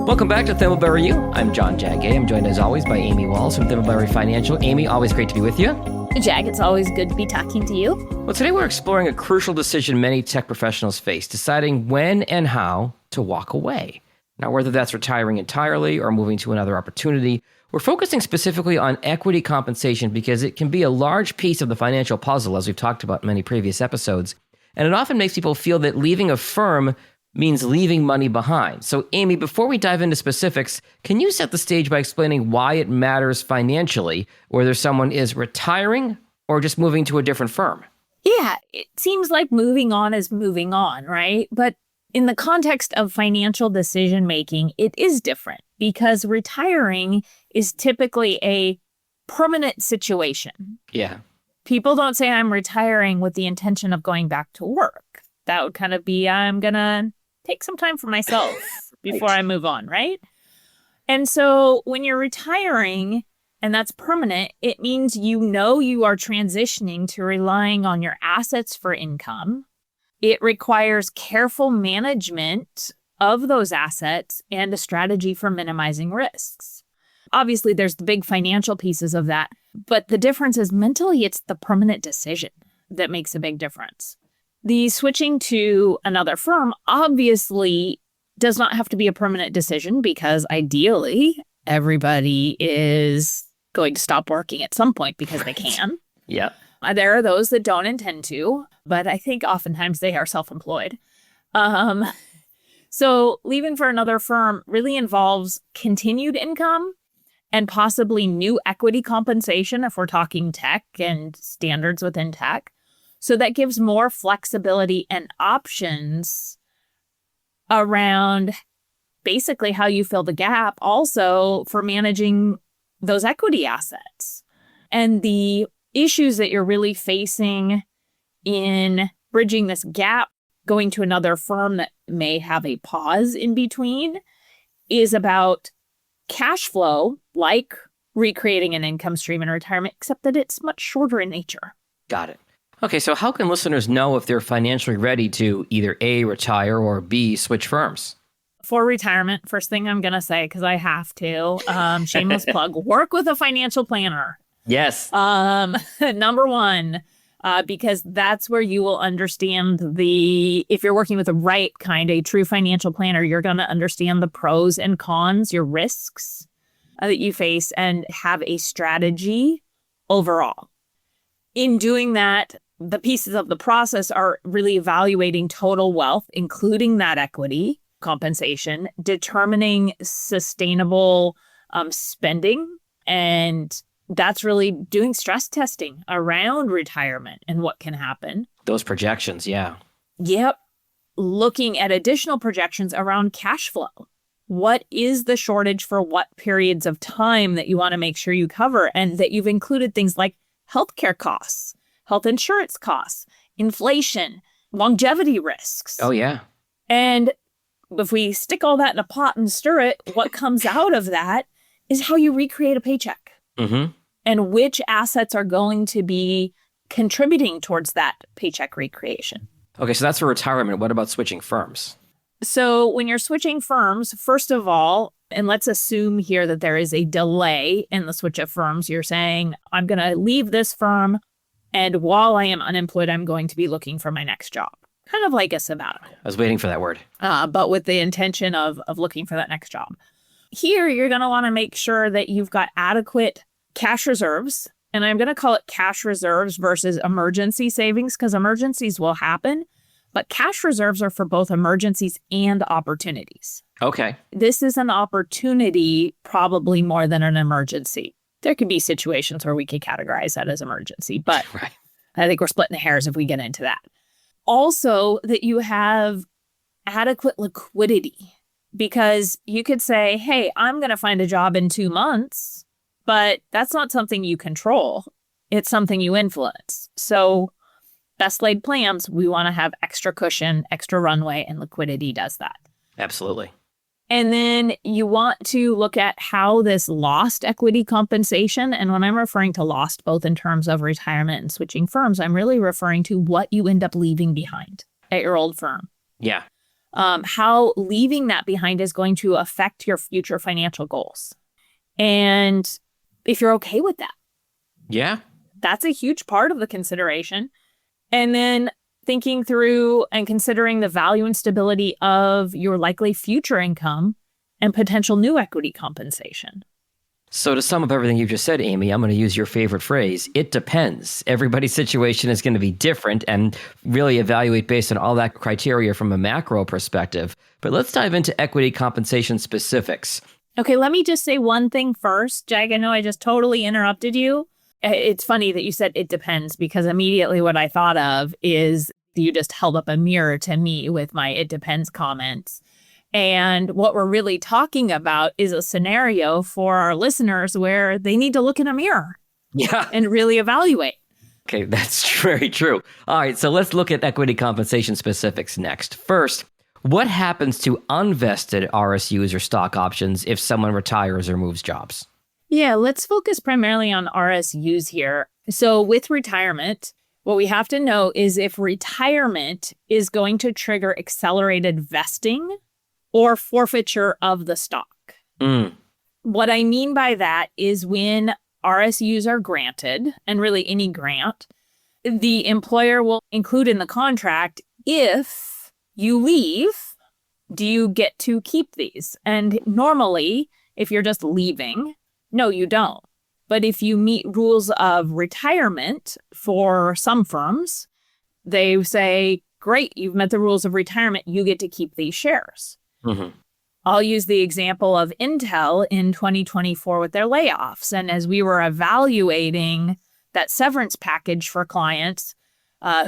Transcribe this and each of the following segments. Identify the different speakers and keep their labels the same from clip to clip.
Speaker 1: Welcome back to Thimbleberry U. I'm John Jagay. I'm joined as always by Amy Walls from Thimbleberry Financial. Amy, always great to be with you.
Speaker 2: Jag, it's always good to be talking to you.
Speaker 1: Well, today we're exploring a crucial decision many tech professionals face, deciding when and how to walk away. Now, whether that's retiring entirely or moving to another opportunity, we're focusing specifically on equity compensation because it can be a large piece of the financial puzzle, as we've talked about in many previous episodes. And it often makes people feel that leaving a firm means leaving money behind. So, Amy, before we dive into specifics, can you set the stage by explaining why it matters financially, whether someone is retiring or just moving to a different firm?
Speaker 2: Yeah, it seems like moving on is moving on, right? But in the context of financial decision making, it is different because retiring is typically a permanent situation.
Speaker 1: Yeah.
Speaker 2: People don't say I'm retiring with the intention of going back to work. That would kind of be, I'm going to take some time for myself before I move on, right? And so when you're retiring and that's permanent, it means you know you are transitioning to relying on your assets for income. It requires careful management of those assets and a strategy for minimizing risks. Obviously, there's the big financial pieces of that, but the difference is mentally, it's the permanent decision that makes a big difference. The switching to another firm obviously does not have to be a permanent decision because ideally everybody is going to stop working at some point because they can.
Speaker 1: Yeah.
Speaker 2: There are those that don't intend to, but I think oftentimes they are self-employed. So leaving for another firm really involves continued income and possibly new equity compensation if we're talking tech and standards within tech. So that gives more flexibility and options around basically how you fill the gap also for managing those equity assets. And the issues that you're really facing in bridging this gap, going to another firm that may have a pause in between, is about cash flow, like recreating an income stream in retirement, except that it's much shorter in nature.
Speaker 1: Got it. Okay, so how can listeners know if they're financially ready to either A, retire, or B, switch firms?
Speaker 2: For retirement, first thing I'm going to say, because I have to, shameless plug, work with a financial planner.
Speaker 1: Yes.
Speaker 2: Number one, because that's where you will understand if you're working with the right kind, a true financial planner, you're going to understand the pros and cons, your risks that you face, and have a strategy overall. In doing that, the pieces of the process are really evaluating total wealth, including that equity compensation, determining sustainable spending, and that's really doing stress testing around retirement and what can happen.
Speaker 1: Those projections, yeah.
Speaker 2: Yep. Looking at additional projections around cash flow. What is the shortage for what periods of time that you want to make sure you cover, and that you've included things like healthcare costs, health insurance costs, inflation, longevity risks.
Speaker 1: Oh, yeah.
Speaker 2: And if we stick all that in a pot and stir it, what comes out of that is how you recreate a paycheck.
Speaker 1: Mm-hmm.
Speaker 2: And which assets are going to be contributing towards that paycheck recreation.
Speaker 1: Okay, so that's for retirement. What about switching firms?
Speaker 2: So when you're switching firms, first of all, and let's assume here that there is a delay in the switch of firms. You're saying, I'm going to leave this firm, and while I am unemployed, I'm going to be looking for my next job. Kind of like a sabbatical.
Speaker 1: I was waiting for that word.
Speaker 2: But with the intention of looking for that next job. Here, you're going to want to make sure that you've got adequate cash reserves. And I'm going to call it cash reserves versus emergency savings, because emergencies will happen. But cash reserves are for both emergencies and opportunities.
Speaker 1: Okay.
Speaker 2: This is an opportunity probably more than an emergency. There could be situations where we could categorize that as emergency, but
Speaker 1: Right.
Speaker 2: I think we're splitting the hairs if we get into that. Also, that you have adequate liquidity, because you could say, hey, I'm going to find a job in 2 months, but that's not something you control. It's something you influence. So best laid plans, we want to have extra cushion, extra runway, and liquidity does that.
Speaker 1: Absolutely.
Speaker 2: And then you want to look at how this lost equity compensation, and when I'm referring to lost, both in terms of retirement and switching firms, I'm really referring to what you end up leaving behind at your old firm.
Speaker 1: Yeah.
Speaker 2: how leaving that behind is going to affect your future financial goals. And if you're okay with that.
Speaker 1: Yeah.
Speaker 2: That's a huge part of the consideration. And then thinking through and considering the value and stability of your likely future income and potential new equity compensation.
Speaker 1: So to sum up everything you've just said, Amy, I'm going to use your favorite phrase. It depends. Everybody's situation is going to be different and really evaluate based on all that criteria from a macro perspective. But let's dive into equity compensation specifics.
Speaker 2: Okay, let me just say one thing first. Jag, I know I just totally interrupted you. It's funny that you said it depends, because immediately what I thought of is you just held up a mirror to me with my it depends comments. And what we're really talking about is a scenario for our listeners where they need to look in a mirror and really evaluate.
Speaker 1: Okay, that's very true. All right, so let's look at equity compensation specifics next. First, what happens to unvested RSUs or stock options if someone retires or moves jobs?
Speaker 2: Yeah, let's focus primarily on RSUs here. So with retirement, what we have to know is if retirement is going to trigger accelerated vesting or forfeiture of the stock. What I mean by that is when RSUs are granted, and really any grant, the employer will include in the contract, if you leave, do you get to keep these? And normally, if you're just leaving, no, you don't. But if you meet rules of retirement for some firms, they say, great, you've met the rules of retirement, you get to keep these shares. I'll use the example of Intel in 2024 with their layoffs. And as we were evaluating that severance package for clients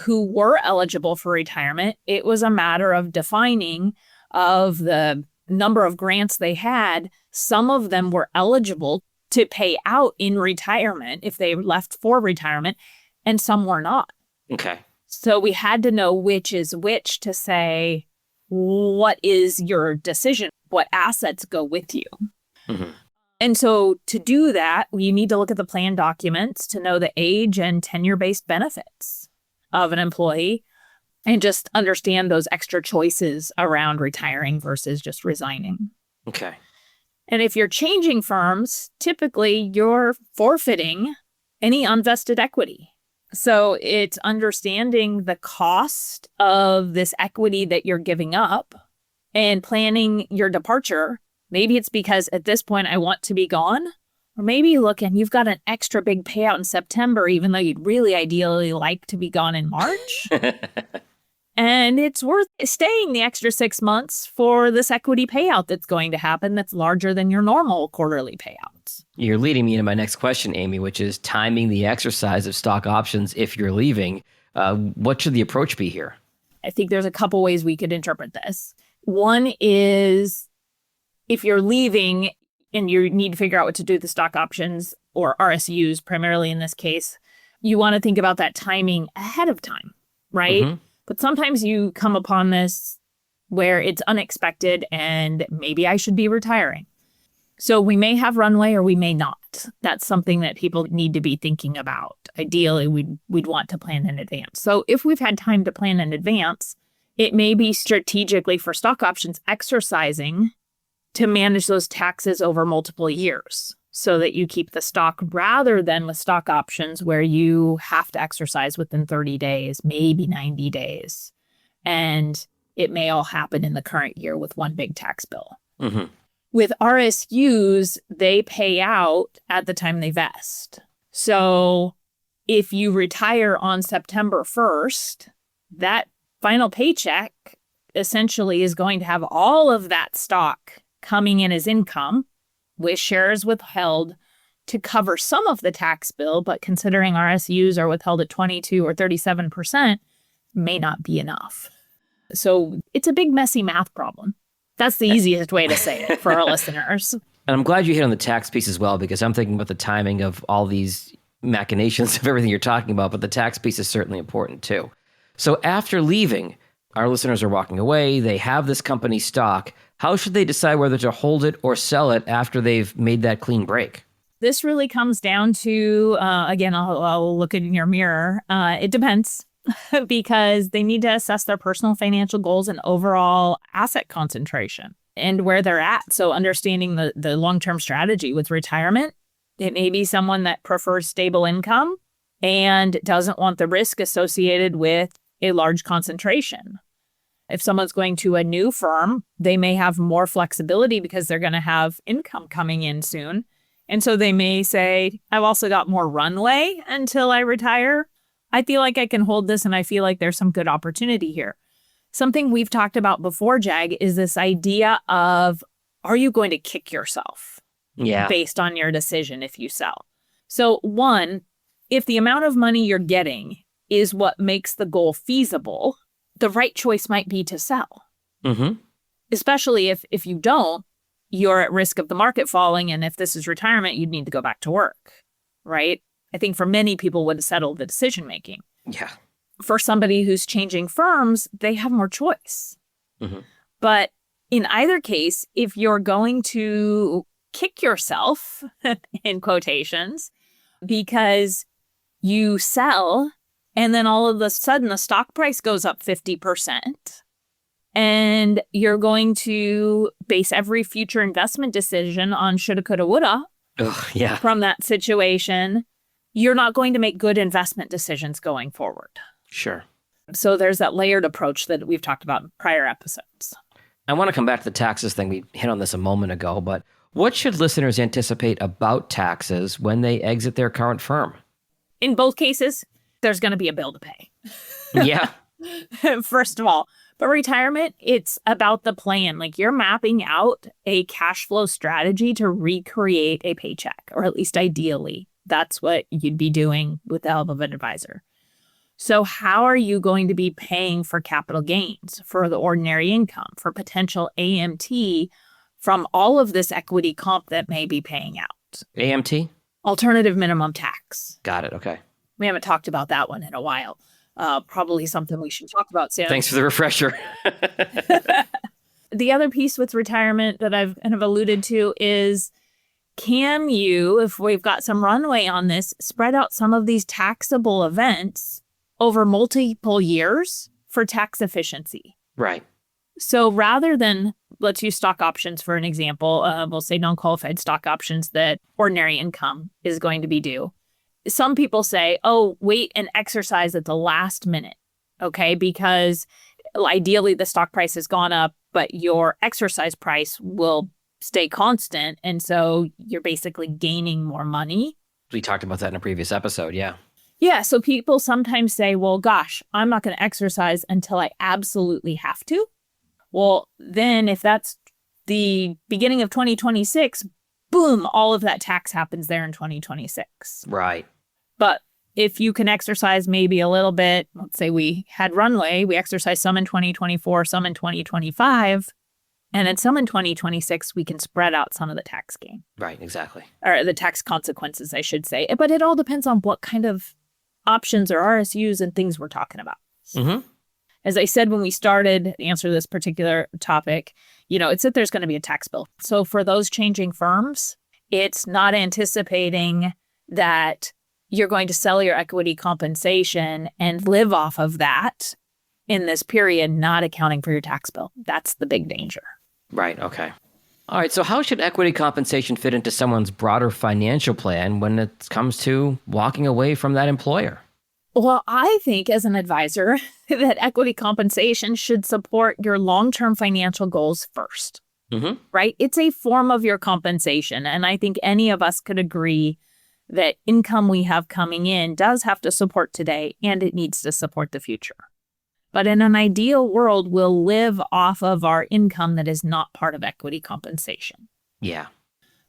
Speaker 2: who were eligible for retirement, it was a matter of defining of the number of grants they had. Some of them were eligible to pay out in retirement if they left for retirement, and some were not.
Speaker 1: Okay.
Speaker 2: So we had to know which is which to say, what is your decision? What assets go with you? And so to do that, you need to look at the plan documents to know the age and tenure-based benefits of an employee and just understand those extra choices around retiring versus just resigning.
Speaker 1: Okay.
Speaker 2: And if you're changing firms, typically you're forfeiting any unvested equity. So it's understanding the cost of this equity that you're giving up and planning your departure. Maybe it's because at this point I want to be gone. Or maybe you look and you've got an extra big payout in September, even though you'd really ideally like to be gone in March. And it's worth staying the extra 6 months for this equity payout that's going to happen that's larger than your normal quarterly payouts.
Speaker 1: You're leading me into my next question, Amy, which is timing the exercise of stock options if you're leaving. What should the approach be here?
Speaker 2: I think there's a couple ways we could interpret this. One is if you're leaving and you need to figure out what to do with the stock options or RSUs, primarily in this case, you want to think about that timing ahead of time, right? But sometimes you come upon this where it's unexpected and maybe I should be retiring. So we may have runway or we may not. That's something that people need to be thinking about. Ideally, we'd want to plan in advance. So if we've had time to plan in advance, it may be strategically for stock options exercising to manage those taxes over multiple years so that you keep the stock rather than with stock options where you have to exercise within 30 days, maybe 90 days. And it may all happen in the current year with one big tax bill. With RSUs, they pay out at the time they vest. So if you retire on September 1st, that final paycheck essentially is going to have all of that stock coming in as income with shares withheld to cover some of the tax bill, but considering RSUs are withheld at 22 or 37%, may not be enough. So it's a big, messy math problem. That's the easiest way to say it for our listeners.
Speaker 1: And I'm glad you hit on the tax piece as well, because I'm thinking about the timing of all these machinations of everything you're talking about, but the tax piece is certainly important too. So after leaving, our listeners are walking away, they have this company stock. How should they decide whether to hold it or sell it after they've made that clean break?
Speaker 2: This really comes down to, again, I'll look in your mirror. It depends. because they need to assess their personal financial goals and overall asset concentration and where they're at. So understanding the long-term strategy with retirement, it may be someone that prefers stable income and doesn't want the risk associated with a large concentration. If someone's going to a new firm, they may have more flexibility because they're going to have income coming in soon. And so they may say, I've also got more runway until I retire. I feel like I can hold this and I feel like there's some good opportunity here. Something we've talked about before, Jag, is this idea of, are you going to kick yourself based on your decision if you sell? So one, if the amount of money you're getting is what makes the goal feasible, the right choice might be to sell. Especially if you don't, you're at risk of the market falling. And if this is retirement, you'd need to go back to work, right? I think for many people would settle the decision making.
Speaker 1: Yeah.
Speaker 2: For somebody who's changing firms, they have more choice. But in either case, if you're going to kick yourself, in quotations, because you sell and then all of a sudden the stock price goes up 50%, and you're going to base every future investment decision on shoulda, coulda, woulda from that situation, you're not going to make good investment decisions going forward.
Speaker 1: Sure.
Speaker 2: So there's that layered approach that we've talked about in prior episodes.
Speaker 1: I want to come back to the taxes thing. We hit on this a moment ago, but what should listeners anticipate about taxes when they exit their current firm?
Speaker 2: In both cases, there's going to be a bill to pay.
Speaker 1: Yeah.
Speaker 2: First of all. But retirement, it's about the plan. Like you're mapping out a cash flow strategy to recreate a paycheck, or at least ideally, that's what you'd be doing with the help of an advisor. So how are you going to be paying for capital gains, for the ordinary income, for potential AMT from all of this equity comp that may be paying out?
Speaker 1: AMT?
Speaker 2: Alternative minimum tax.
Speaker 1: Got it. Okay.
Speaker 2: We haven't talked about that one in a while. Probably something we should talk about soon.
Speaker 1: Thanks for the refresher.
Speaker 2: The other piece with retirement that I've kind of alluded to is, can you, if we've got some runway on this, spread out some of these taxable events over multiple years for tax efficiency?
Speaker 1: Right.
Speaker 2: So rather than, let's use stock options for an example, we'll say non-qualified stock options that ordinary income is going to be due. Some people say, oh, wait and exercise at the last minute, okay? Because ideally the stock price has gone up, but your exercise price will stay constant. And so you're basically gaining more money.
Speaker 1: We talked about that in a previous episode, yeah.
Speaker 2: Yeah, so people sometimes say, well, gosh, I'm not going to exercise until I absolutely have to. Well, then if that's the beginning of 2026, boom, all of that tax happens there in 2026.
Speaker 1: Right.
Speaker 2: But if you can exercise maybe a little bit, let's say we had runway, we exercise some in 2024, some in 2025, and then some in 2026, we can spread out some of the tax gain.
Speaker 1: Right, exactly.
Speaker 2: Or the tax consequences, I should say. But it all depends on what kind of options or RSUs and things we're talking about. As I said when we started to answer this particular topic, it's that there's going to be a tax bill. So for those changing firms, it's not anticipating that you're going to sell your equity compensation and live off of that in this period, not accounting for your tax bill. That's the big danger.
Speaker 1: Right. Okay. All right. So how should equity compensation fit into someone's broader financial plan when it comes to walking away from that employer?
Speaker 2: Well, I think as an advisor that equity compensation should support your long-term financial goals first, right? It's a form of your compensation. And I think any of us could agree that income we have coming in does have to support today and it needs to support the future. But in an ideal world, we'll live off of our income that is not part of equity compensation.
Speaker 1: Yeah.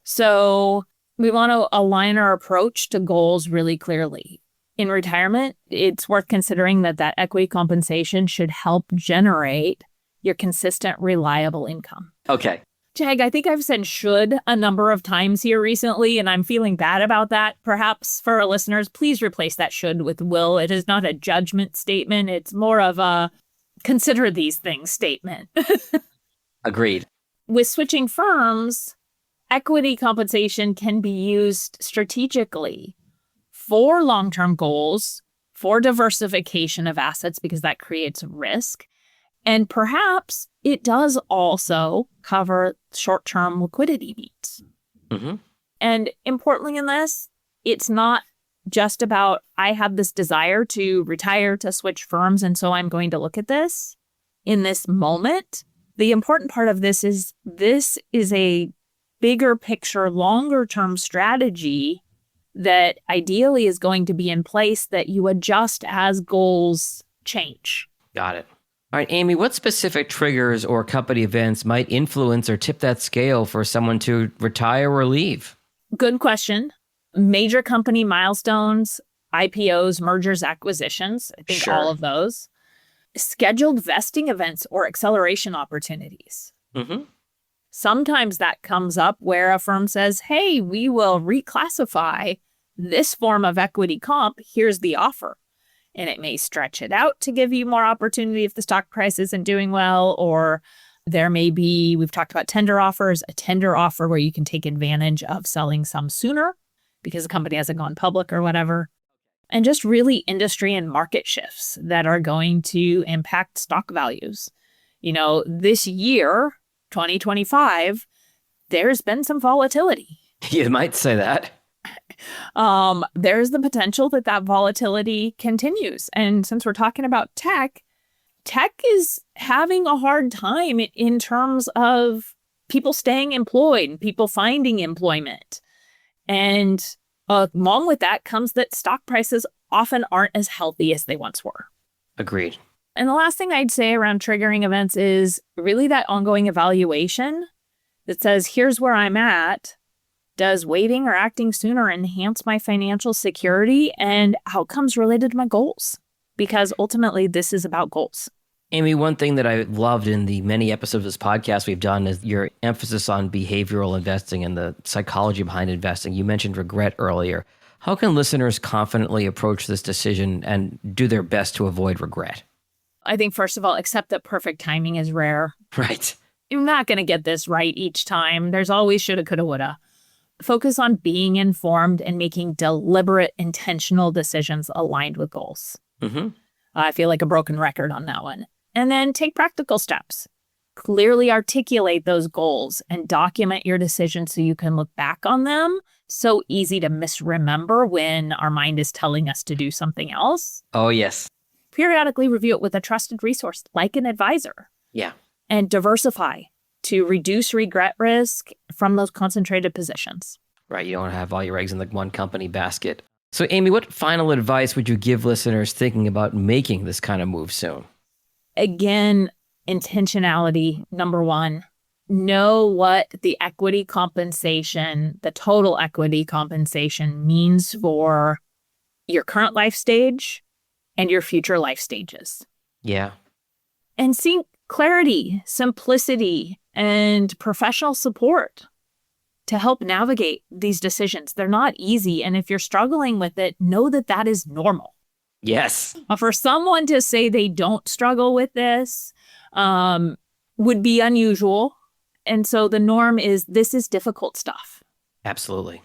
Speaker 2: So we want to align our approach to goals really clearly. In retirement, it's worth considering that equity compensation should help generate your consistent, reliable income.
Speaker 1: Okay.
Speaker 2: Jag, I think I've said should a number of times here recently, and I'm feeling bad about that. Perhaps for our listeners, please replace that should with will. It is not a judgment statement. It's more of a consider these things statement.
Speaker 1: Agreed.
Speaker 2: With switching firms, equity compensation can be used strategically for long-term goals, for diversification of assets because that creates risk. And perhaps it does also cover short-term liquidity needs.
Speaker 1: Mm-hmm.
Speaker 2: And importantly in this, it's not just about, I have this desire to retire, to switch firms, and so I'm going to look at this in this moment. The important part of this is a bigger picture, longer term strategy that ideally is going to be in place that you adjust as goals change.
Speaker 1: Got it. All right, Amy, what specific triggers or company events might influence or tip that scale for someone to retire or leave?
Speaker 2: Good question. Major company milestones, IPOs, mergers, acquisitions, I think
Speaker 1: Sure.
Speaker 2: all of those. Scheduled vesting events or acceleration opportunities.
Speaker 1: Mm-hmm.
Speaker 2: Sometimes that comes up where a firm says, hey, we will reclassify this form of equity comp. Here's the offer. And it may stretch it out to give you more opportunity if the stock price isn't doing well, or there may be, we've talked about tender offers, a tender offer where you can take advantage of selling some sooner because the company hasn't gone public or whatever. And just really industry and market shifts that are going to impact stock values. You know, this year, 2025, there's been some volatility.
Speaker 1: You might say that.
Speaker 2: There's the potential that volatility continues. And since we're talking about tech is having a hard time in terms of people staying employed and people finding employment. And along with that comes that stock prices often aren't as healthy as they once were.
Speaker 1: Agreed.
Speaker 2: And the last thing I'd say around triggering events is really that ongoing evaluation that says, here's where I'm at. Does waiting or acting sooner enhance my financial security and outcomes related to my goals? Because ultimately, this is about goals.
Speaker 1: Amy, one thing that I loved in the many episodes of this podcast we've done is your emphasis on behavioral investing and the psychology behind investing. You mentioned regret earlier. How can listeners confidently approach this decision and do their best to avoid regret?
Speaker 2: I think, first of all, accept that perfect timing is rare.
Speaker 1: Right.
Speaker 2: You're not going to get this right each time. There's always shoulda, coulda, woulda. Focus on being informed and making deliberate, intentional decisions aligned with goals.
Speaker 1: Mm-hmm.
Speaker 2: I feel like a broken record on that one. And then take practical steps. Clearly articulate those goals and document your decisions so you can look back on them. So easy to misremember when our mind is telling us to do something else.
Speaker 1: Oh, yes.
Speaker 2: Periodically review it with a trusted resource like an advisor.
Speaker 1: Yeah.
Speaker 2: And diversify to reduce regret risk from those concentrated positions.
Speaker 1: Right. You don't want to have all your eggs in the one company basket. So, Amy, what final advice would you give listeners thinking about making this kind of move soon?
Speaker 2: Again, intentionality, number one. Know what the equity compensation, the total equity compensation means for your current life stage and your future life stages.
Speaker 1: Yeah.
Speaker 2: And seek clarity, simplicity, and professional support to help navigate these decisions. They're not easy. And if you're struggling with it, know that that is normal.
Speaker 1: Yes.
Speaker 2: For someone to say they don't struggle with this would be unusual. And so the norm is this is difficult stuff.
Speaker 1: Absolutely.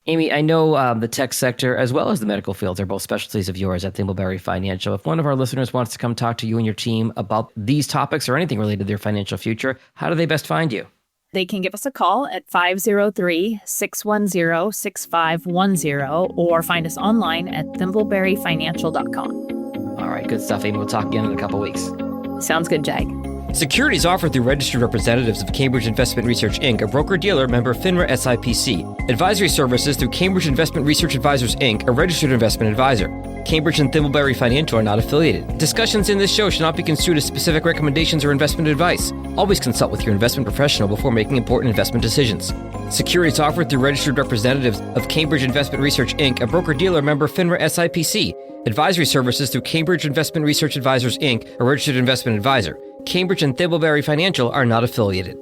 Speaker 1: Amy, I know the tech sector as well as the medical fields are both specialties of yours at Thimbleberry Financial. If one of our listeners wants to come talk to you and your team about these topics or anything related to their financial future, how do they best find you?
Speaker 2: They can give us a call at 503-610-6510 or find us online at thimbleberryfinancial.com.
Speaker 1: All right, good stuff, Amy. We'll talk again in a couple weeks.
Speaker 2: Sounds good, Jag.
Speaker 1: Securities offered through registered representatives of Cambridge Investment Research, Inc., a broker-dealer member FINRA SIPC. Advisory services through Cambridge Investment Research Advisors, Inc., a registered investment advisor. Cambridge and Thimbleberry Financial are not affiliated. Discussions in this show should not be construed as specific recommendations or investment advice. Always consult with your investment professional before making important investment decisions. Securities offered through registered representatives of Cambridge Investment Research, Inc., a broker-dealer member FINRA SIPC. Advisory services through Cambridge Investment Research Advisors, Inc., a registered investment advisor. Cambridge and Thimbleberry Financial are not affiliated.